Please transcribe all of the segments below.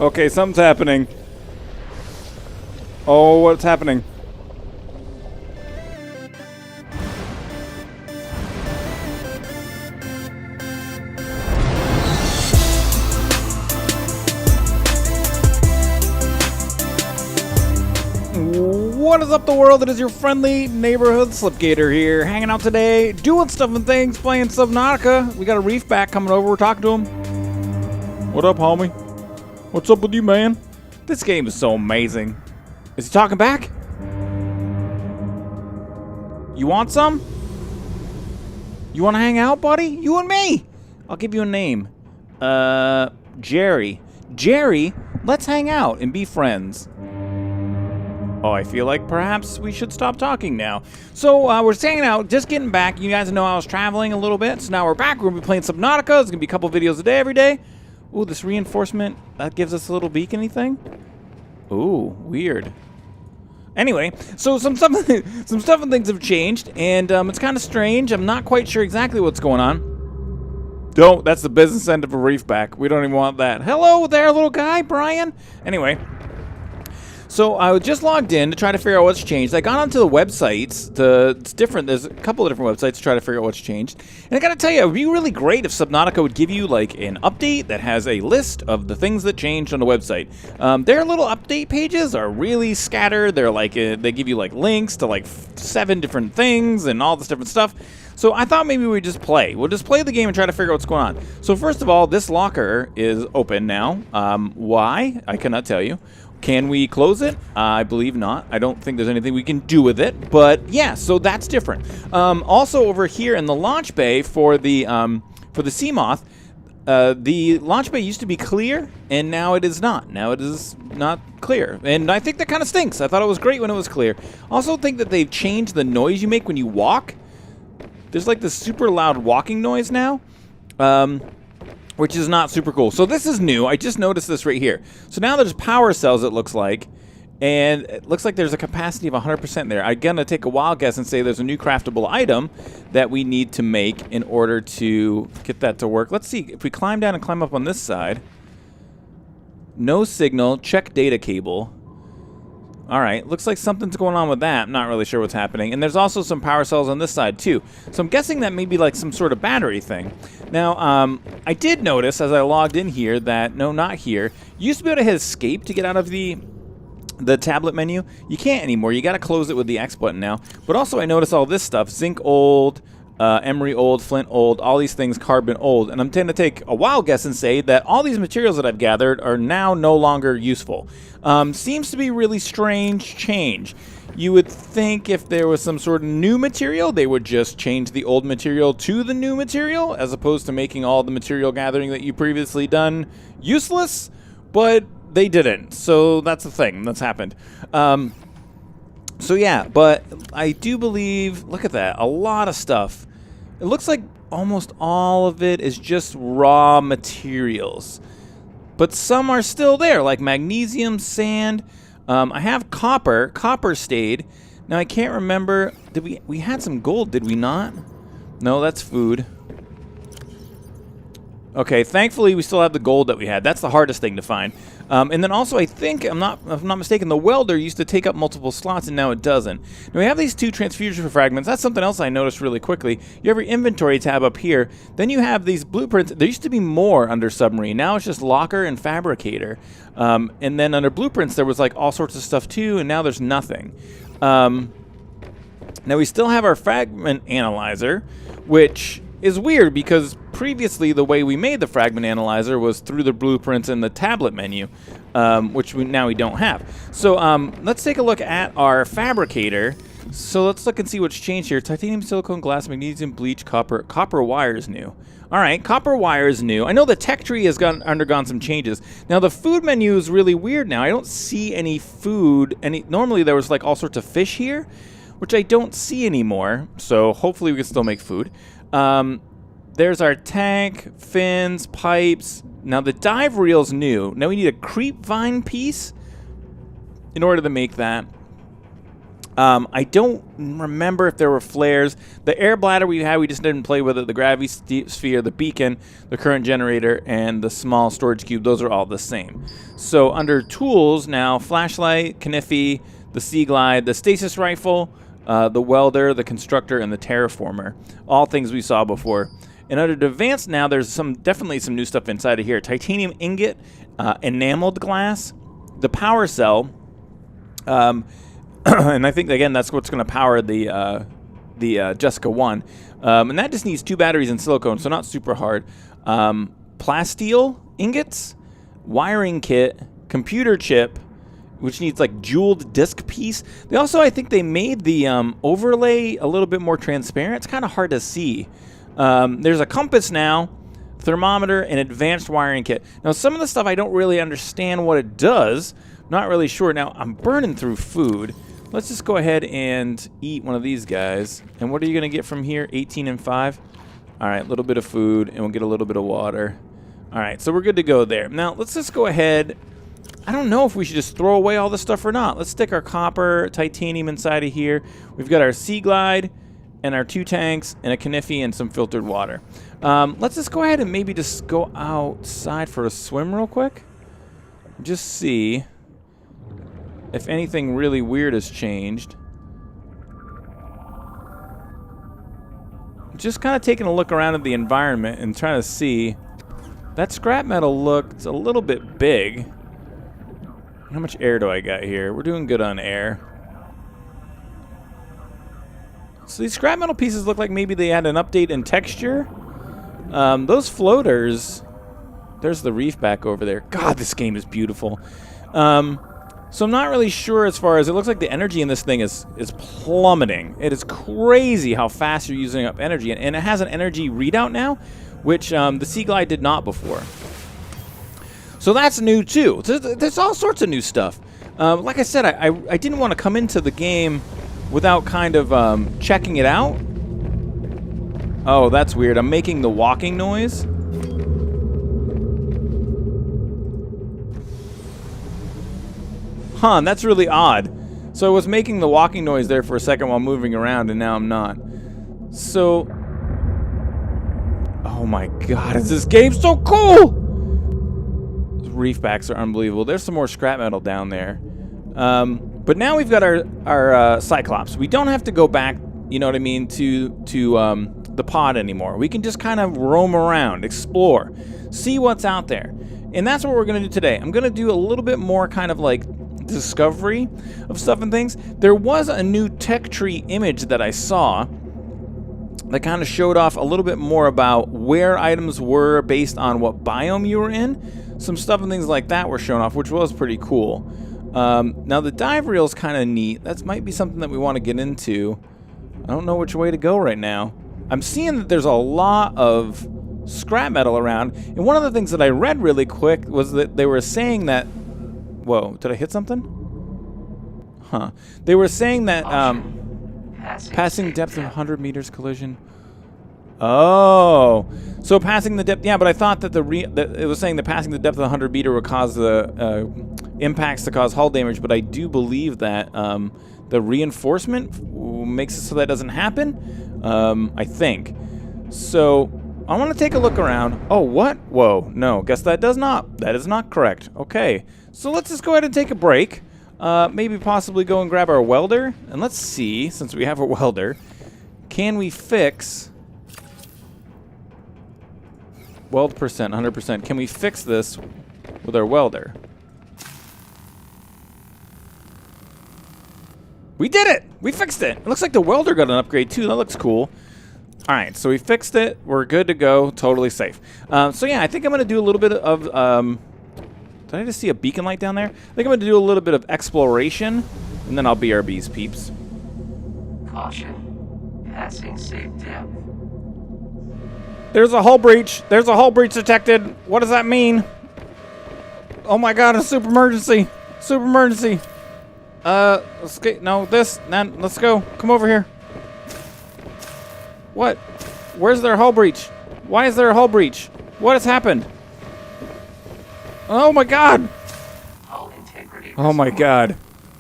Okay, something's happening. Oh, what's happening? What is up, the world? It is your friendly neighborhood Slipgator here, hanging out today, doing stuff and things, playing Subnautica. We got a reef back coming over. We're talking to him. What up, homie? What's up with you, man? This game is so amazing. Is he talking back? You want some? You want to hang out, buddy? You and me. I'll give you a name. Jerry. Jerry, let's hang out and be friends. Oh, I feel like perhaps we should stop talking now. So, we're just hanging out, just getting back. You guys know I was traveling a little bit, so now we're back. We're going to be playing Subnautica. There's going to be a couple videos a day every day. Ooh, this reinforcement, that gives us a little beacony thing. Ooh, weird. Anyway, so some stuff and things have changed, and it's kind of strange. I'm not quite sure exactly what's going on. Don't, that's the business end of a reef back. We don't even want that. Hello there, little guy, Brian. Anyway. So I just logged in to try to figure out what's changed. I got onto the websites. It's different. There's a couple of different websites to try to figure out what's changed. And I got to tell you, it would be really great if Subnautica would give you like an update that has a list of the things that changed on the website. Their little update pages are really scattered. They're like they give you like links to like 7 different things and all this different stuff. So I thought maybe we'd just play. We'll just play the game and try to figure out what's going on. So first of all, this locker is open now. Why? I cannot tell you. Can we close it? I believe not. I don't think there's anything we can do with it. But yeah, so that's different. Also over here in the launch bay for the CMOS, the launch bay used to be clear, and now it is not. Now it is not clear. And I think that kind of stinks. I thought it was great when it was clear. Also think that they've changed the noise you make when you walk. There's like this super loud walking noise now. Which is not super cool. So this is new. I just noticed this right here. So now there's power cells, it looks like. And it looks like there's a capacity of 100% there. I'm going to take a wild guess and say there's a new craftable item that we need to make in order to get that to work. Let's see. If we climb down and climb up on this side. No signal. Check data cable. All right, looks like something's going on with that. I'm not really sure what's happening. And there's also some power cells on this side, too. So I'm guessing that may be like some sort of battery thing. Now, I did notice as I logged in here that, no, not here. You used to be able to hit escape to get out of the tablet menu. You can't anymore. You got to close it with the X button now. But also I noticed all this stuff. Zinc old, emery old, flint old, all these things carbon old. And I'm going to take a wild guess and say that all these materials that I've gathered are now no longer useful. Seems to be really strange change. You would think if there was some sort of new material, they would just change the old material to the new material, as opposed to making all the material gathering that you previously done useless, but they didn't. So that's the thing that's happened. So yeah, but I do believe, look at that, a lot of stuff. It looks like almost all of it is just raw materials. But some are still there, like magnesium, sand. I have copper. Copper stayed. Now, I can't remember. Did we had some gold, did we not? No, that's food. Okay, thankfully, we still have the gold that we had. That's the hardest thing to find. And then also, I think, if I'm not mistaken, the welder used to take up multiple slots, and now it doesn't. Now, we have these 2 transfusion fragments. That's something else I noticed really quickly. You have your inventory tab up here. Then you have these blueprints. There used to be more under submarine. Now it's just locker and fabricator. And then under blueprints, there was like all sorts of stuff too, and now there's nothing. Now, we still have our fragment analyzer, which is weird because previously the way we made the fragment analyzer was through the blueprints in the tablet menu, which now we don't have. So let's take a look at our fabricator. So let's look and see what's changed here. Titanium, silicone, glass, magnesium, bleach, copper. Copper wire is new. All right, copper wire is new. I know the tech tree has undergone some changes. Now the food menu is really weird now. I don't see any food. Normally there was like all sorts of fish here, which I don't see anymore. So hopefully we can still make food. There's our tank, fins, pipes. Now the dive reel's new. Now we need a creep vine piece in order to make that. I don't remember if there were flares. The air bladder we had, we just didn't play with it. The gravity sphere, the beacon, the current generator, and the small storage cube, those are all the same. So under tools now, flashlight, Kniffy, the Sea Glide, the stasis rifle, the welder, the constructor, and the terraformer. All things we saw before. And under advanced now, there's definitely some new stuff inside of here. Titanium ingot, enameled glass, the power cell, and I think, again, that's what's going to power the Jessica 1. And that just needs 2 batteries and silicone, so not super hard. Plasteel ingots, wiring kit, computer chip, which needs like jeweled disc piece. They also, I think they made the overlay a little bit more transparent. It's kind of hard to see. There's a compass now, thermometer, and advanced wiring kit. Now, some of the stuff I don't really understand what it does. Not really sure. Now, I'm burning through food. Let's just go ahead and eat one of these guys. And what are you going to get from here? 18 and 5? All right, a little bit of food, and we'll get a little bit of water. All right, so we're good to go there. Now, let's just go ahead. I don't know if we should just throw away all this stuff or not. Let's stick our copper, titanium inside of here. We've got our Sea Glide and our 2 tanks and a Kniffy and some filtered water. Let's just go ahead and maybe just go outside for a swim real quick. Just see if anything really weird has changed. Just kind of taking a look around at the environment and trying to see. That scrap metal looked a little bit big. How much air do I got here? We're doing good on air. So these scrap metal pieces look like maybe they had an update in texture. Those floaters, there's the reef back over there. God, this game is beautiful. So I'm not really sure as far as, it looks like the energy in this thing is plummeting. It is crazy how fast you're using up energy. And it has an energy readout now, which the Sea Glide did not before. So that's new too. There's all sorts of new stuff. Like I said, I didn't want to come into the game without kind of checking it out. Oh, that's weird. I'm making the walking noise. Huh, that's really odd. So I was making the walking noise there for a second while moving around, and now I'm not. So, oh my God, is this game so cool? Those reef backs are unbelievable. There's some more scrap metal down there. But now we've got our Cyclops. We don't have to go back, you know what I mean, to the pod anymore. We can just kind of roam around, explore, see what's out there. And that's what we're going to do today. I'm going to do a little bit more kind of like discovery of stuff and things. There was a new tech tree image that I saw that kind of showed off a little bit more about where items were based on what biome you were in. Some stuff and things like that were shown off, which was pretty cool. Now the dive reel is kind of neat. That might be something that we want to get into. I don't know which way to go right now. I'm seeing that there's a lot of scrap metal around, and one of the things that I read really quick was that they were saying that, whoa, did I hit something? Huh. They were saying that passing depth of 100 meters collision. Oh, so passing the depth, yeah, but I thought that that it was saying that passing the depth of 100 meter would cause the impacts to cause hull damage, but I do believe that the reinforcement makes it so that doesn't happen, I think. So I want to take a look around. Oh, what? Whoa, no, guess that is not correct. Okay, so let's just go ahead and take a break. Maybe possibly go and grab our welder, and let's see, since we have a welder, can we fix weld percent, 100%. Can we fix this with our welder? We did it! We fixed it! It looks like the welder got an upgrade too. That looks cool. Alright, so we fixed it. We're good to go. Totally safe. So yeah, I think I'm going to do a little bit of... did I just see a beacon light down there? I think I'm going to do a little bit of exploration, and then I'll BRBs, peeps. Caution. Passing safe depth. There's a hull breach. There's a hull breach detected. What does that mean? Oh my God, a super emergency. Super emergency. Let's get, no, this, then let's go. Come over here. What? Where's their hull breach? Why is there a hull breach? What has happened? Oh my God. Hull integrity. Oh my God.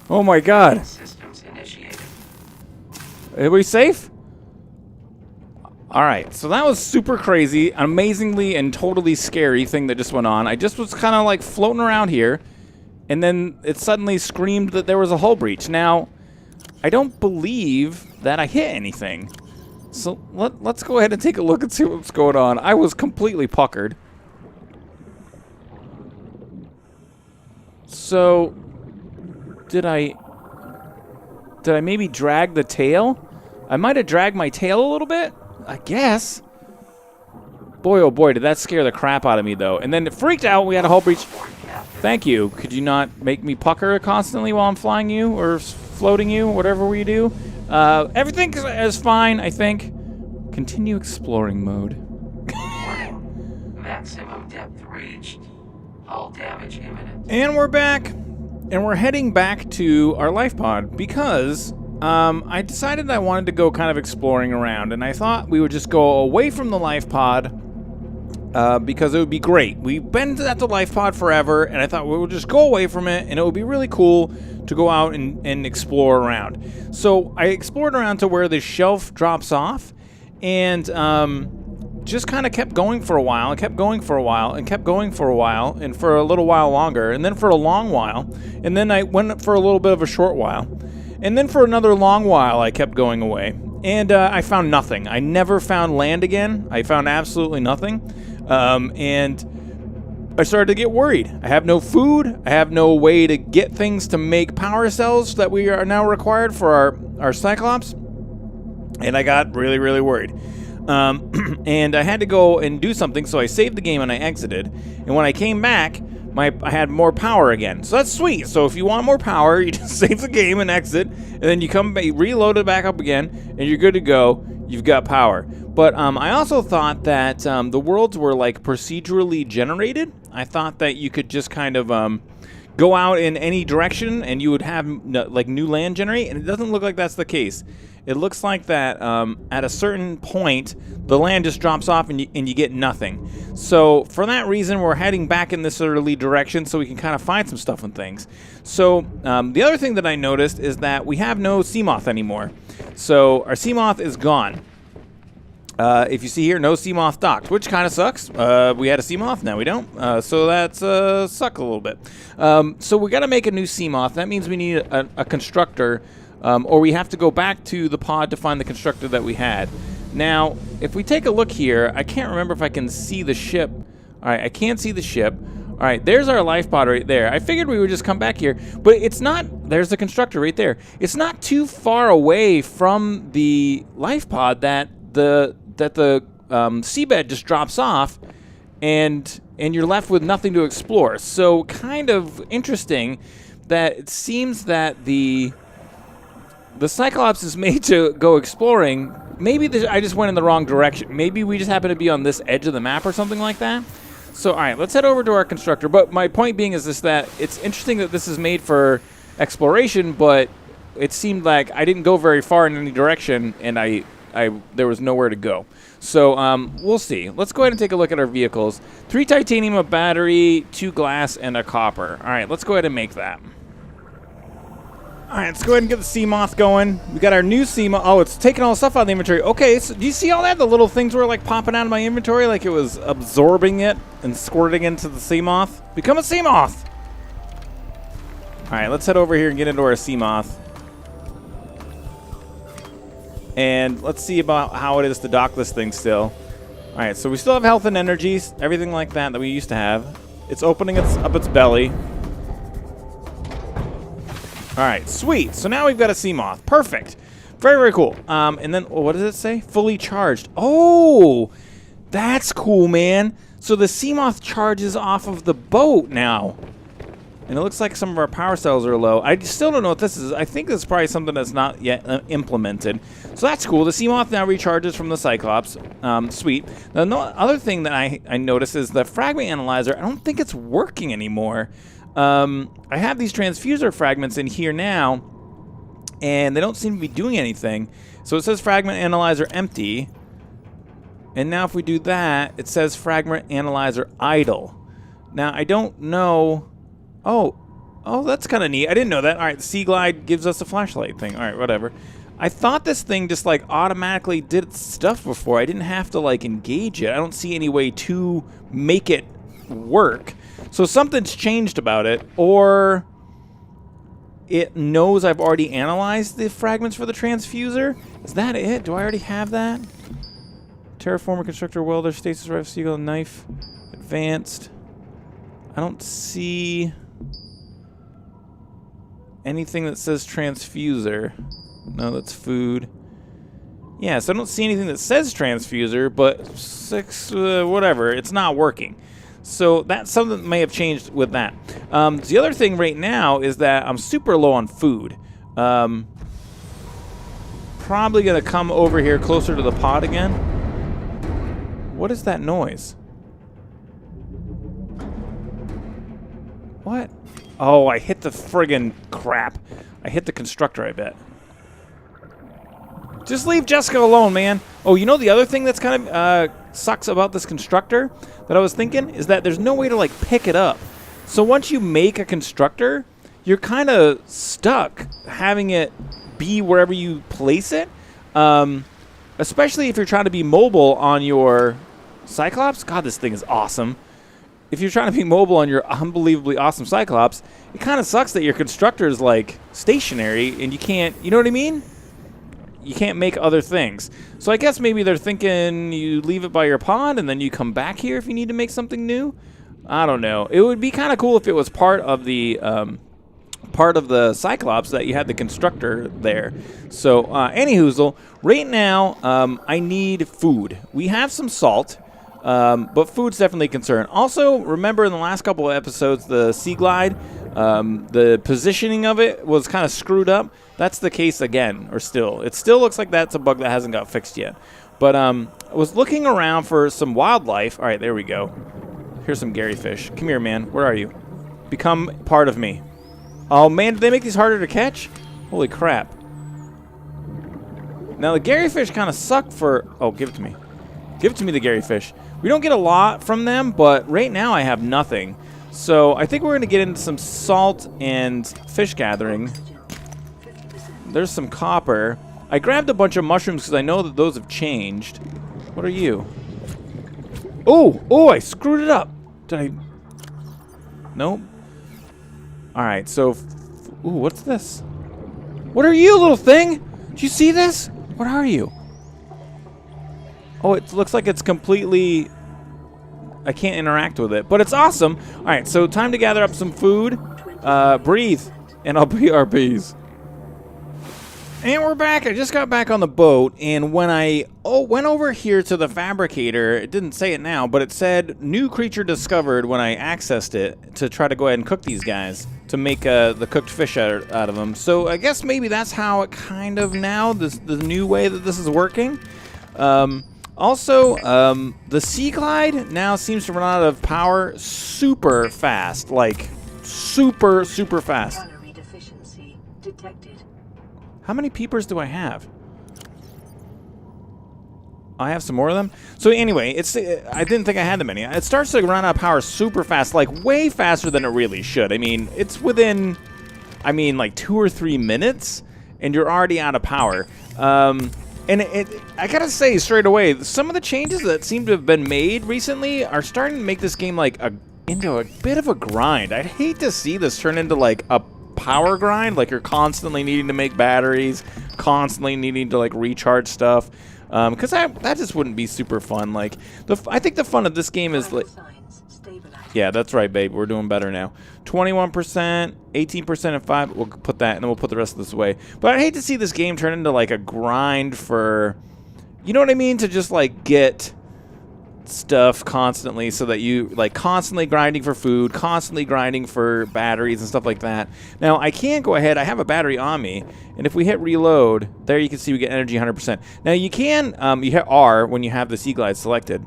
Oh my God. Systems initiated. Everybody safe? All right, so that was super crazy, amazingly and totally scary thing that just went on. I just was kind of like floating around here, and then it suddenly screamed that there was a hull breach. Now, I don't believe that I hit anything. So let's go ahead and take a look and see what's going on. I was completely puckered. So, did I maybe drag the tail? I might have dragged my tail a little bit, I guess. Boy, oh boy, did that scare the crap out of me, though. And then it freaked out. We had a hull breach. Thank you. Could you not make me pucker constantly while I'm flying you or floating you, whatever we do? Everything is fine, I think. Continue exploring mode. Warning. Maximum depth reached. Hull damage imminent. And we're back. And we're heading back to our life pod because I decided I wanted to go kind of exploring around. And I thought we would just go away from the life pod because it would be great. We've been at the life pod forever, and I thought we would just go away from it, and it would be really cool to go out and explore around. So I explored around to where this shelf drops off, and just kind of kept going for a while, and kept going for a while, and kept going for a while, and for a little while longer, and then for a long while, and then I went for a little bit of a short while, and then for another long while I kept going away, and I found nothing. I never found land again. I found absolutely nothing, and I started to get worried. I have no food. I have no way to get things to make power cells that we are now required for our Cyclops, and I got really, really worried. And I had to go and do something, so I saved the game and I exited. And when I came back, I had more power again. So that's sweet. So if you want more power, you just save the game and exit, and then you come back, reload it back up again, and you're good to go. You've got power. But I also thought that the worlds were like procedurally generated. I thought that you could just kind of go out in any direction and you would have like new land generate, and it doesn't look like that's the case. It looks like that at a certain point, the land just drops off and you get nothing. So for that reason, we're heading back in this early direction so we can kind of find some stuff and things. So the other thing that I noticed is that we have no CMOS anymore. So our CMOS is gone. If you see here, no CMOS docked, which kind of sucks. We had a CMOS, now we don't. So that's suck a little bit. So we got to make a new CMOS. That means we need a constructor. Or we have to go back to the pod to find the constructor that we had. Now, if we take a look here, I can't remember if I can see the ship. All right, I can't see the ship. All right, there's our life pod right there. I figured we would just come back here, but it's not. There's the constructor right there. It's not too far away from the life pod that the seabed just drops off, and you're left with nothing to explore. So kind of interesting that it seems that the Cyclops is made to go exploring. Maybe I just went in the wrong direction. Maybe we just happen to be on this edge of the map or something like that. So, all right, let's head over to our constructor. But my point being is this, that it's interesting that this is made for exploration, but it seemed like I didn't go very far in any direction, and there was nowhere to go. So, we'll see. Let's go ahead and take a look at our vehicles. 3 titanium, a battery, 2 glass, and a copper. All right, let's go ahead and make that. All right, let's go ahead and get the CMOS going. We got our new CMOS. Oh, it's taking all the stuff out of the inventory. Okay, so do you see all that? The little things were like popping out of my inventory like it was absorbing it and squirting into the CMOS. Become a CMOS. All right, let's head over here and get into our CMOS. And let's see about how it is to dock this thing still. All right, so we still have health and energies, everything like that we used to have. It's opening up its belly. All right, sweet. So now we've got a CMOS. Perfect. Very, very cool. And then, what does it say? Fully charged. Oh, that's cool, man. So the CMOS charges off of the boat now. And it looks like some of our power cells are low. I still don't know what this is. I think this is probably something that's not yet implemented. So that's cool. The CMOS now recharges from the Cyclops. Sweet. Now, the other thing that I noticed is the fragment analyzer. I don't think it's working anymore. I have these transfuser fragments in here now, and they don't seem to be doing anything. So it says fragment analyzer empty, and now if we do that, it says fragment analyzer idle. Now I don't know. Oh, that's kind of neat. I didn't know that. All right, the Sea Glide gives us a flashlight thing. All right, whatever. I thought this thing just like automatically did its stuff before. I didn't have to like engage it. I don't see any way to make it work. So something's changed about it, or it knows I've already analyzed the fragments for the transfuser. Is that it? Do I already have that? Terraformer, constructor, welder, stasis rifle, seagull, knife, advanced. I don't see anything that says transfuser. No, that's food. Yeah, so I don't see anything that says transfuser, but whatever, it's not working. So that's something that may have changed with that. The other thing right now is that I'm super low on food. Probably gonna come over here closer to the pod again. What is that noise? What? Oh, I hit the friggin' crap. I hit the constructor, I bet. Just leave Jessica alone, man. Oh, you know the other thing that's kind of sucks about this constructor that I was thinking is that there's no way to, like, pick it up. So once you make a constructor, you're kind of stuck having it be wherever you place it. Especially if you're trying to be mobile on your Cyclops. God, this thing is awesome. If you're trying to be mobile on your unbelievably awesome Cyclops, it kind of sucks that your constructor is, like, stationary and you can't, you know what I mean? You can't make other things. So I guess maybe they're thinking you leave it by your pod and then you come back here if you need to make something new. I don't know. It would be kind of cool if it was part of the Cyclops that you had the constructor there. So anyhoozle, right now I need food. We have some salt. But food's definitely a concern. Also, remember in the last couple of episodes, the Sea Glide, the positioning of it was kind of screwed up. That's the case again, or still. It still looks like that's a bug that hasn't got fixed yet. But I was looking around for some wildlife. All right, there we go. Here's some Gary fish. Come here, man. Where are you? Become part of me. Oh, man, did they make these harder to catch? Holy crap. Now, the Gary fish kind of suck for... Oh, give it to me. Give it to me, the Gary fish. We don't get a lot from them, but right now I have nothing. So I think we're going to get into some salt and fish gathering. There's some copper. I grabbed a bunch of mushrooms because I know that those have changed. What are you? Oh, I screwed it up. Did I? Nope. All right, so... Ooh, what's this? What are you, little thing? Did you see this? What are you? Oh, it looks like it's completely... I can't interact with it, but it's awesome. All right, so time to gather up some food. Breathe, and I'll be RPs. And we're back. I just got back on the boat, and when I went over here to the fabricator, it didn't say it now, but it said new creature discovered when I accessed it to try to go ahead and cook these guys to make the cooked fish out of them. So I guess maybe that's how it kind of now, the new way that this is working. Also, the Sea Glide now seems to run out of power super fast, like super fast. Battery deficiency detected. How many peepers do I have? I have some more of them. So anyway, I didn't think I had that many. It starts to run out of power super fast, like way faster than it really should. I mean, it's within, like 2 or 3 minutes, and you're already out of power. And I gotta say straight away, some of the changes that seem to have been made recently are starting to make this game like into a bit of a grind. I'd hate to see this turn into like a power grind, like you're constantly needing to make batteries, constantly needing to like recharge stuff, because that just wouldn't be super fun. Like I think the fun of this game is like, yeah, that's right, babe, we're doing better now. 21%, 18%, and 5. We'll put that, and then we'll put the rest of this away. But I hate to see this game turn into like a grind for, you know what I mean, to just like get stuff constantly, so that you like constantly grinding for food, constantly grinding for batteries and stuff like that. Now I can go ahead, I have a battery on me, and if we hit reload, there you can see we get energy 100%. Now you can you hit R when you have the Sea Glide selected.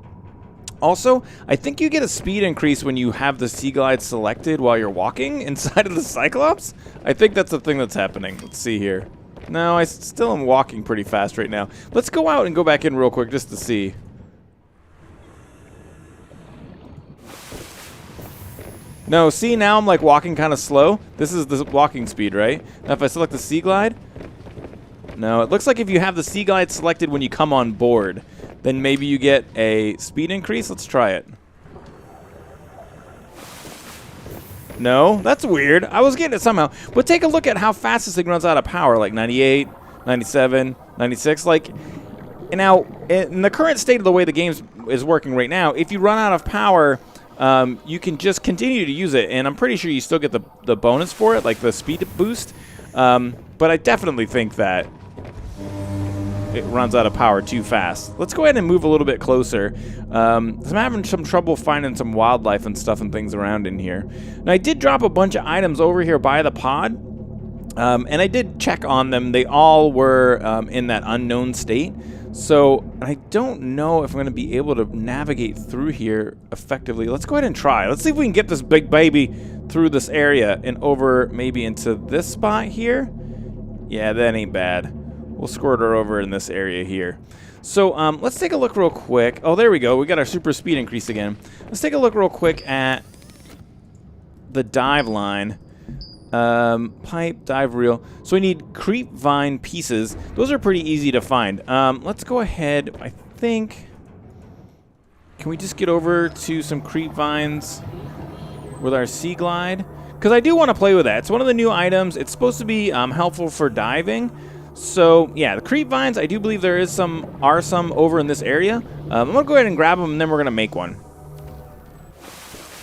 Also, I think you get a speed increase when you have the Sea Glide selected while you're walking inside of the Cyclops. I think that's the thing that's happening. Let's see here. No, I still am walking pretty fast right now. Let's go out and go back in real quick just to see. No, see, now I'm like walking kind of slow. This is the walking speed, right? Now if I select the Sea Glide, No, it looks like if you have the sea glide selected when you come on board, then maybe you get a speed increase. Let's try it. No, that's weird. I was getting it somehow. But take a look at how fast this thing runs out of power, like 98, 97, 96. Like, now, in the current state of the way the game is working right now, if you run out of power, you can just continue to use it. And I'm pretty sure you still get the bonus for it, like the speed boost. But I definitely think that it runs out of power too fast. Let's go ahead and move a little bit closer. 'Cause I'm having some trouble finding some wildlife and stuff and things around in here. Now, I did drop a bunch of items over here by the pod, and I did check on them. They all were in that unknown state. So I don't know if I'm going to be able to navigate through here effectively. Let's go ahead and try. Let's see if we can get this big baby through this area and over maybe into this spot here. Yeah, that ain't bad. We'll squirt her over in this area here. So let's take a look real quick. Oh, there we go. We got our super speed increase again. Let's take a look real quick at the dive line. Pipe, dive reel. So we need creep vine pieces. Those are pretty easy to find. Let's go ahead. I think... Can we just get over to some creep vines with our sea glide? Because I do want to play with that. It's one of the new items. It's supposed to be helpful for diving. So, yeah, the creep vines, I do believe there are some over in this area. I'm going to go ahead and grab them, and then we're going to make one.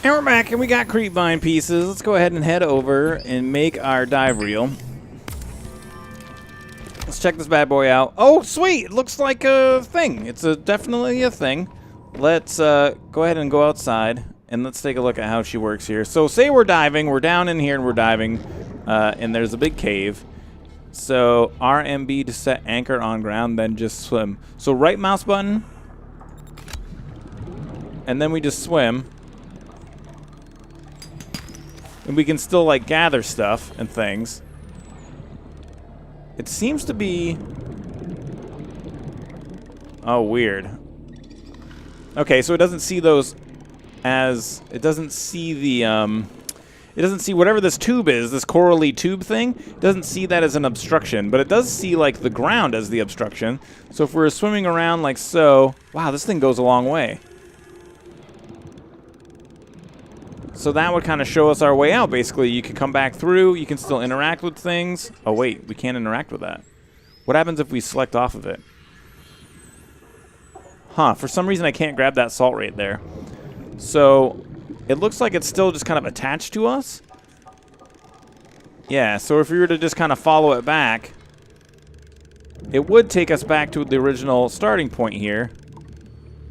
And we're back, and we got creep vine pieces. Let's go ahead and head over and make our dive reel. Let's check this bad boy out. Oh, sweet! It looks like a thing. It's definitely a thing. Let's go ahead and go outside, and let's take a look at how she works here. So, say we're diving. We're down in here, and we're diving, and there's a big cave. So, RMB to set anchor on ground, then just swim. So, right mouse button, and then we just swim. And we can still, like, gather stuff and things. It seems to be... Oh, weird. Okay, so it doesn't see those as... It doesn't see the, It doesn't see whatever this tube is, this corally tube thing. It doesn't see that as an obstruction, but it does see, like, the ground as the obstruction. So if we're swimming around like so... Wow, this thing goes a long way. So that would kind of show us our way out, basically. You can come back through. You can still interact with things. Oh, wait. We can't interact with that. What happens if we select off of it? Huh. For some reason, I can't grab that salt right there. So it looks like it's still just kind of attached to us. Yeah, so if we were to just kind of follow it back, it would take us back to the original starting point here.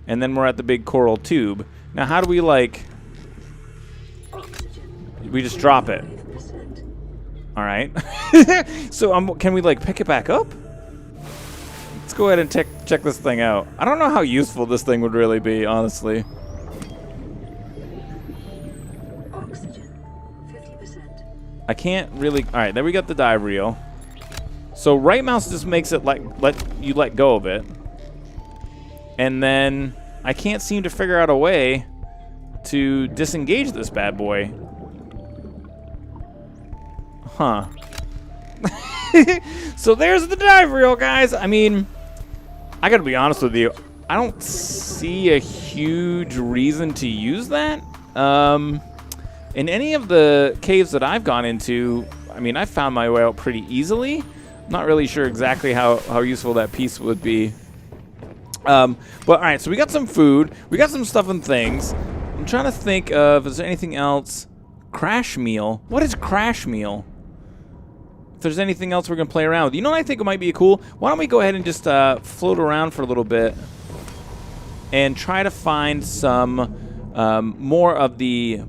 And then we're at the big coral tube. Now, how do we, like... We just drop it. All right. So can we, like, pick it back up? Let's go ahead and check this thing out. I don't know how useful this thing would really be, honestly. I can't really... All right, there we got the dive reel. So right mouse just makes it let go of it. And then I can't seem to figure out a way to disengage this bad boy. Huh. So there's the dive reel, guys. I mean, I gotta be honest with you. I don't see a huge reason to use that. In any of the caves that I've gone into, I mean, I found my way out pretty easily. I'm not really sure exactly how useful that piece would be. But all right, so we got some food. We got some stuff and things. I'm trying to think of, is there anything else? Crash meal. What is crash meal? If there's anything else we're going to play around with. You know what I think might be cool? Why don't we go ahead and just float around for a little bit and try to find some more of the,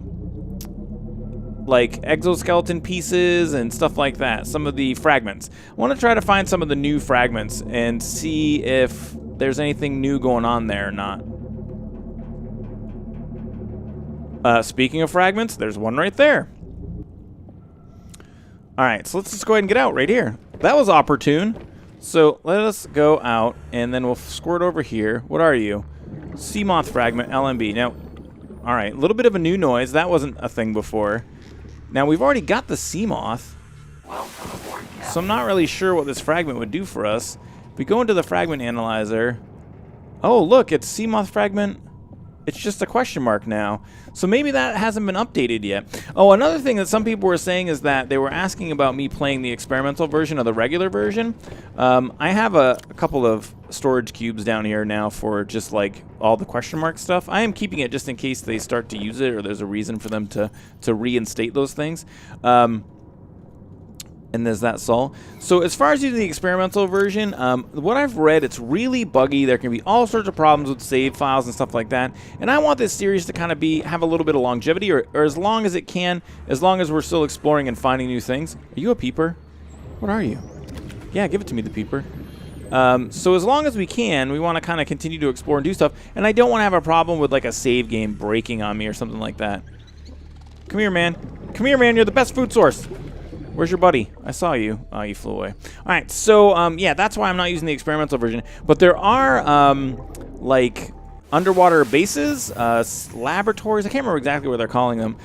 like, exoskeleton pieces and stuff like that. Some of the fragments. I want to try to find some of the new fragments and see if there's anything new going on there or not. Speaking of fragments, there's one right there. Alright, so let's just go ahead and get out right here. That was opportune. So let us go out, and then we'll squirt over here. What are you? CMOS fragment, LMB. Now, alright, a little bit of a new noise. That wasn't a thing before. Now, we've already got the CMOS. Welcome aboard, Captain. So I'm not really sure what this fragment would do for us. If we go into the fragment analyzer... Oh, look, it's CMOS fragment. It's just a question mark now. So maybe that hasn't been updated yet. Oh, another thing that some people were saying is that they were asking about me playing the experimental version of the regular version. I have a couple of storage cubes down here now for just like all the question mark stuff. I am keeping it just in case they start to use it or there's a reason for them to reinstate those things. And there's that Sol. So as far as using the experimental version, what I've read, it's really buggy. There can be all sorts of problems with save files and stuff like that. And I want this series to kind of have a little bit of longevity, or as long as it can, as long as we're still exploring and finding new things. Are you a peeper? What are you? Yeah, give it to me, the peeper. So as long as we can, we want to kind of continue to explore and do stuff. And I don't want to have a problem with like a save game breaking on me or something like that. Come here, man. Come here, man. You're the best food source. Where's your buddy? I saw you. Oh, you flew away. All right, so, yeah, that's why I'm not using the experimental version. But there are, like, underwater bases, laboratories, I can't remember exactly what they're calling them,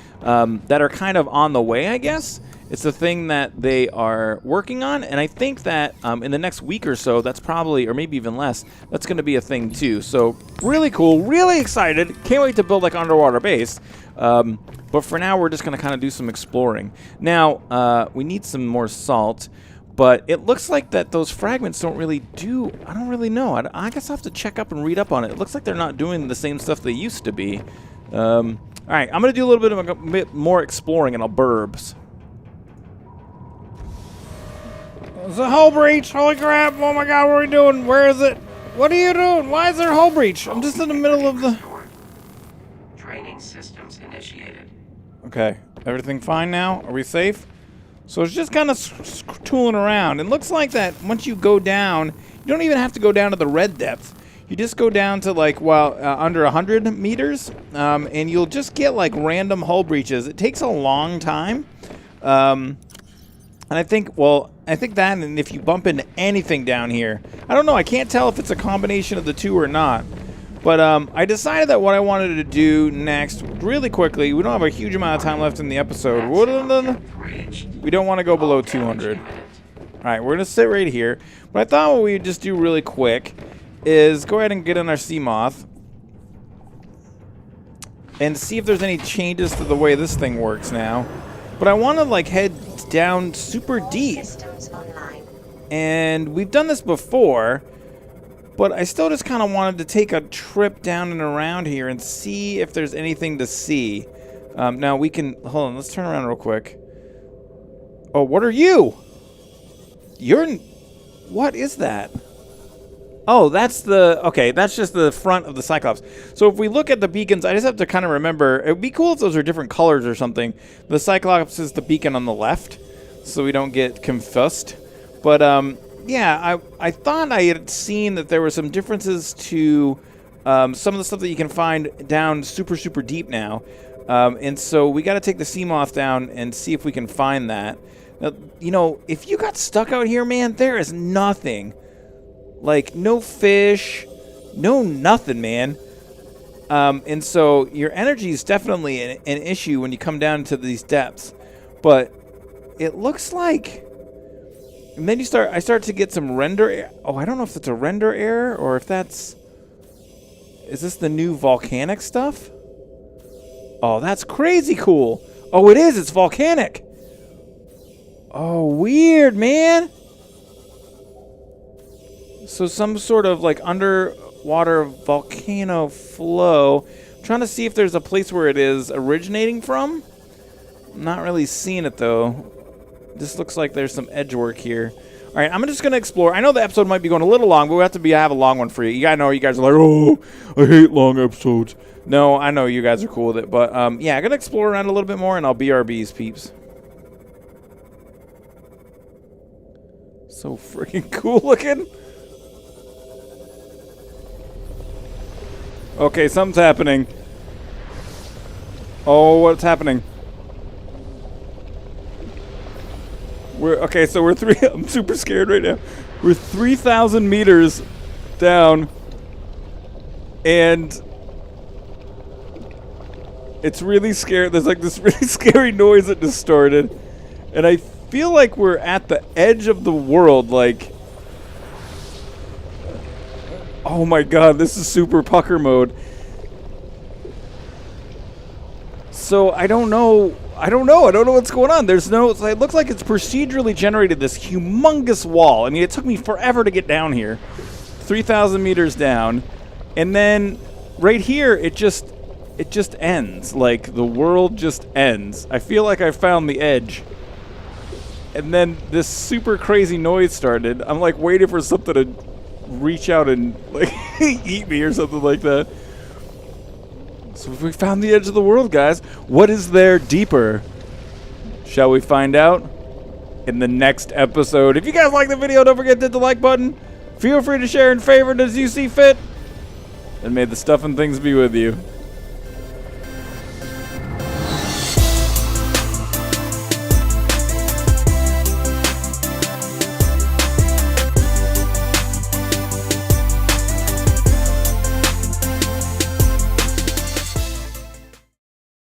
that are kind of on the way, I guess. It's the thing that they are working on, and I think that in the next week or so, that's probably, or maybe even less, that's going to be a thing too. So really cool, really excited. Can't wait to build like an underwater base. But for now, we're just going to kind of do some exploring. Now, we need some more salt, but it looks like that those fragments don't really do, I don't really know. I guess I'll have to check up and read up on it. It looks like they're not doing the same stuff they used to be. All right, I'm going to do a little bit of a bit more exploring in our burbs. It's a hull breach! Holy crap! Oh my god, what are we doing? Where is it? What are you doing? Why is there a hull breach? I'm just in the middle of the... Training systems initiated. Okay, everything fine now? Are we safe? So it's just kind of tooling around. It looks like that once you go down, you don't even have to go down to the red depth. You just go down to like, well, under 100 meters, and you'll just get like random hull breaches. It takes a long time. And I think, well, I think that, and if you bump into anything down here, I don't know, I can't tell if it's a combination of the two or not. But I decided that what I wanted to do next, really quickly, we don't have a huge amount of time left in the episode. We don't want to go below 200. Alright, we're going to sit right here. But I thought what we would just do really quick is go ahead and get in our CMOS and see if there's any changes to the way this thing works now. But I want to, like, head down super deep. And we've done this before, but I still just kind of wanted to take a trip down and around here and see if there's anything to see. Now we can, hold on, let's turn around real quick. Oh, what are you? What is that? Oh, that's okay, that's just the front of the Cyclops. So if we look at the beacons, I just have to kind of remember, it would be cool if those are different colors or something. The Cyclops is the beacon on the left, so we don't get confused. But, yeah, I thought I had seen that there were some differences to some of the stuff that you can find down super, super deep now. And so we got to take the CMOS down and see if we can find that. Now, you know, if you got stuck out here, man, there is nothing. Like, no fish, no nothing, man. And so your energy is definitely an issue when you come down to these depths. But it looks like... And then I start to get some render... Oh, I don't know if it's a render error or if that's... Is this the new volcanic stuff? Oh, that's crazy cool. Oh, it is. It's volcanic. Oh, weird, man. So some sort of like underwater volcano flow. I'm trying to see if there's a place where it is originating from. I'm not really seeing it though. This looks like there's some edge work here. All right, I'm just gonna explore. I know the episode might be going a little long, but we have to have a long one for you. I know you guys are like, oh, I hate long episodes. No, I know you guys are cool with it, but yeah, I'm gonna explore around a little bit more, and I'll BRBs, peeps. So freaking cool looking. Okay, something's happening. Oh, what's happening? So we're I'm super scared right now. We're 3,000 meters down, and it's really scary. There's like this really scary noise that distorted, and feel like we're at the edge of the world, like... Oh my god, this is super pucker mode. So I don't know what's going on. There's no... It looks like it's procedurally generated this humongous wall. I mean, it took me forever to get down here. 3,000 meters down. And then right here, it just ends. Like, the world just ends. I feel like I found the edge. And then this super crazy noise started. I'm like waiting for something to reach out and like eat me or something like that. So we found the edge of the world, guys. What is there deeper? Shall we find out in the next episode? If you guys like the video, don't forget to hit the like button. Feel free to share and favorite as you see fit. And may the stuff and things be with you.